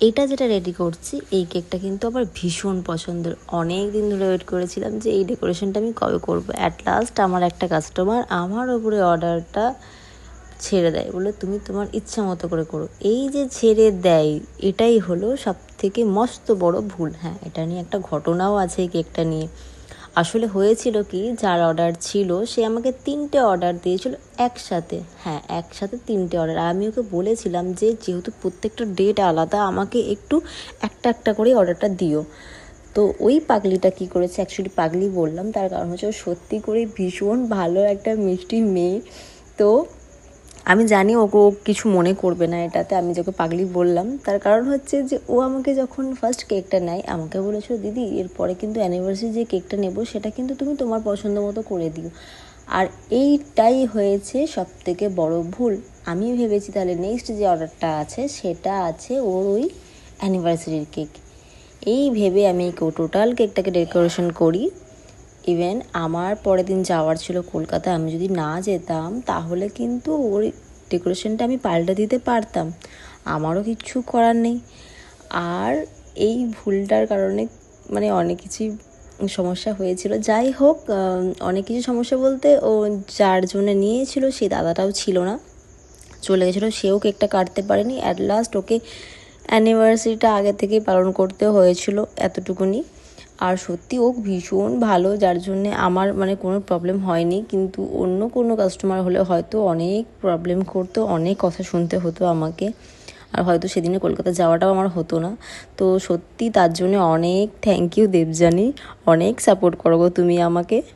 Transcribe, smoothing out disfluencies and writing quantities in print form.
এটা যেটা রেডি করছি এই কেকটা কিন্তু আমার ভীষণ পছন্দের। অনেক দিন ধরে ওয়েট করেছিলাম যে এই ডেকোরেশনটা আমি কবে করবো। অ্যাট লাস্ট আমার একটা কাস্টমার আমার ওপরে অর্ডারটা ছেড়ে দেয়, বলে তুমি তোমার ইচ্ছা মতো করে করো। এই যে ছেড়ে দেয় এটাই হলো সব থেকে মস্ত বড় ভুল। হ্যাঁ, এটা নিয়ে একটা ঘটনাও আছে এই কেকটা নিয়ে। আসলে হয়েছিল কি, যার অর্ডার ছিল সে আমাকে 3টে অর্ডার দিয়েছিল একসাথে। হ্যাঁ, একসাথে 3টে অর্ডার। আমি ওকে বলেছিলাম যে যেহেতু প্রত্যেকটা ডেট আলাদা, আমাকে একটু একটা একটা করে অর্ডারটা দিও। তো ওই পাগলিটা কি করেছে, অ্যাকচুয়ালি পাগলি বললাম তার কারণ হচ্ছে ও সত্যি করে ভীষণ ভালো একটা মিষ্টি মেয়ে। তো আমি জানি ওকে ও কিছু মনে করবে না এটাতে, আমি যাকে পাগলি বললাম তার কারণ হচ্ছে যে ও আমাকে যখন ফার্স্ট কেকটা নেয় আমাকে বলেছিল, দিদি এরপরে কিন্তু অ্যানিভার্সারি যে কেকটা নেব সেটা কিন্তু তুমি তোমার পছন্দ মতো করে দিও। আর এইটাই হয়েছে সব থেকে বড় ভুল। আমি ভেবেছি তাহলে নেক্সট যে অর্ডারটা আছে সেটা আছে ওর ওই অ্যানিভার্সারির কেক। এই ভেবে আমি টোটাল কেকটাকে ডেকোরেশন করি। ইভেন আমার পরের দিন যাওয়ার ছিল কলকাতা, আমি যদি না যেতাম তাহলে কিন্তু ওর ডেকোরেশনটা আমি পাল্টে দিতে পারতাম, আমারও কিচ্ছু করার নেই। আর এই ভুলটার কারণে মানে অনেক কিছুই সমস্যা হয়েছিল। যাই হোক, অনেক কিছু সমস্যা বলতে ও যার জন্য নিয়েছিল সেই দাদাটাও ছিল না, চলে গেছিলো, সেও কেকটা কাটতে পারেনি। অ্যাট লাস্ট ওকে অ্যানিভার্সারিটা আগে থেকেই পালন করতে হয়েছিল এতটুকুনি। আর সত্যি ও ভীষণ ভালো, যার জন্যে আমার মানে কোনো প্রবলেম হয়নি। কিন্তু অন্য কোনো কাস্টমার হলে হয়তো অনেক প্রবলেম করতো, অনেক কথা শুনতে হতো আমাকে, আর হয়তো সেদিনে কলকাতা যাওয়াটাও আমার হতো না। তো সত্যি তার জন্য অনেক থ্যাংক ইউ দেবযানী, অনেক সাপোর্ট করো গো তুমি আমাকে।